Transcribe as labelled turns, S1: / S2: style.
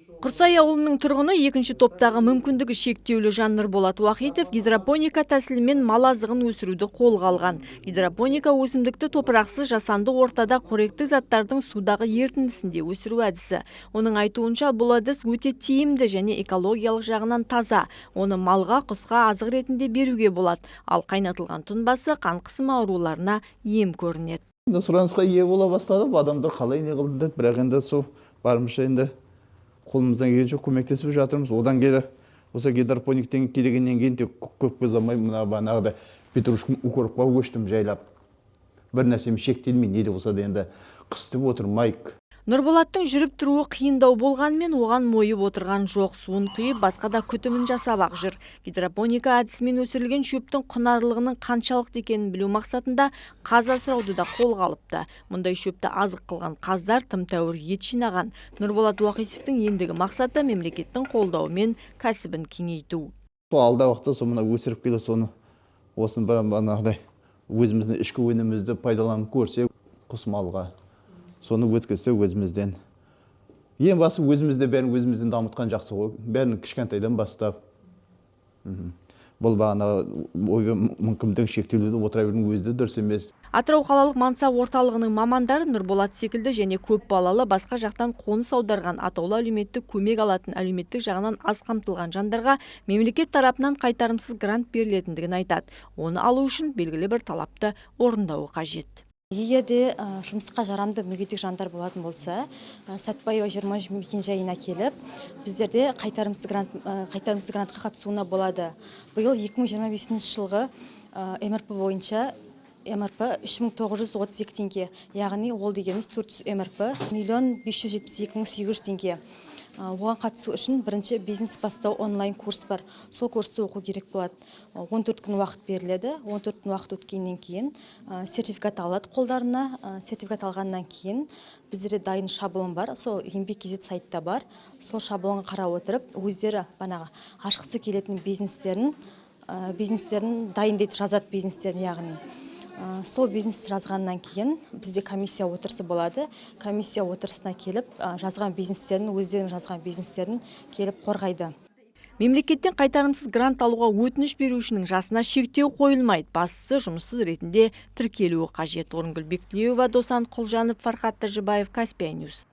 S1: Құрсай ауылының тұрғыны екінші топтағы мүмкіндігі шектеулі жан Нұрболат Уахитов гидропоника тәсілімен мал азығын өсіруді қолға алған. Гидропоника өсімдікті топырақсыз жасанды ортада қоректік заттардың судағы ерітіндісінде өсіру әдісі. Оның айтуынша бұл әдіс өте тиімді және экологиялық жағынан таза. Оны малға, құсқа азық ретінде беруге болады. Ал қайнатылған тұнбасы қан қысымы ауруларына ем көрінеді.
S2: Сұранысқа ие бола бастады, адамдар қалай не қылды, бірақ енді сол барымызша енді қолымыздан келгенше көмектесіп жатырмыз. Одан келе осы гидропониктен келгеннен кейін тек көп ұзамай мына бағанағыдай петрушка укропқа көштім жайлап. Бір нәрсемен шектелмей, не де болса да енді қыстып отырмайық.
S1: Нұрболаттың жүріп тұруы қиындау болғанмен оған мойып отырған жоқ. Суын құйып, басқа да күтімін жасап жүр. Гидропоника әдісімен өсірілген шөптің құнарлылығының қаншалықты екенін білу мақсатында қаз асырауды да қолға алыпты. Мұндай шөпті азық қылған қаздар тым тәуір ет жинаған. Нұрболат Уахитовтың ендігі мақсаты мемлекеттің қолдауымен кәсібін кеңейту.
S2: Алда уақытта мына өсіріп келе соны осыны бағанағыдай өзіміздің ішкі өнімімізді пайдаланып көрсек, құс малға соны өткізсе өзімізден. Ең басы өзімізде бәрін өзімізден дамытқан жақсы ғой. Бәрін кішкентайдан бастап. Бұл бағана мүмкіндік шектеулі отыра берудің өзі де дұрыс емес.
S1: Атырау қалалық мансап орталығының мамандары Нұрболат секілді және көп балалы басқа жақтан қоныс аударған атаулы әлеуметтік көмек алатын әлеуметтік жағынан аз қамтылған жандарға мемлекет тарапынан қайтарымсыз грант берілетіндігін айтады. Оны алу үшін белгілі бір талапты орындауы қажет.
S3: Егер де жұмысқа жарамды мүгедек жандар болатын болса, Сәтбаева 20 мекенжайына келіп, біздерде қайтарымсыз грантқа қатысуына болады. Биыл 2025 жылғы МРП бойынша МРП 3932 теңге, яғни ол дегеніміз 400 МРП 1,572,800 теңге. Оған қатысу үшін бірінші бизнес бастау онлайн курс бар. Сол курсты оқу керек болады. 14 күн уақыт беріледі. 14 күн уақыт өткеннен кейін сертификат алады қолдарына. Сертификат алғаннан кейін біздерде дайын шаблон бар. Сол еңбек кезет сайтта бар. Сол шаблонға қарап отырып, өздері ашқысы келетін бизнестерін дайындайды, жазады бизнестерін яғни. Сол бизнес жазғаннан кейін бізде комиссия отырысы болады. Комиссия отырысына келіп, өздерінің жазған бизнестерін келіп қорғайды.
S1: Мемлекеттен қайтарымсыз грант алуға өтініш берушінің жасына шектеу қойылмайды. Бастысы жұмыссыз ретінде тіркелуі қажет. Орынгүл Бектілеуова, Досан Құлжанов, Фархат Тәжібаев, Каспия Ньюс.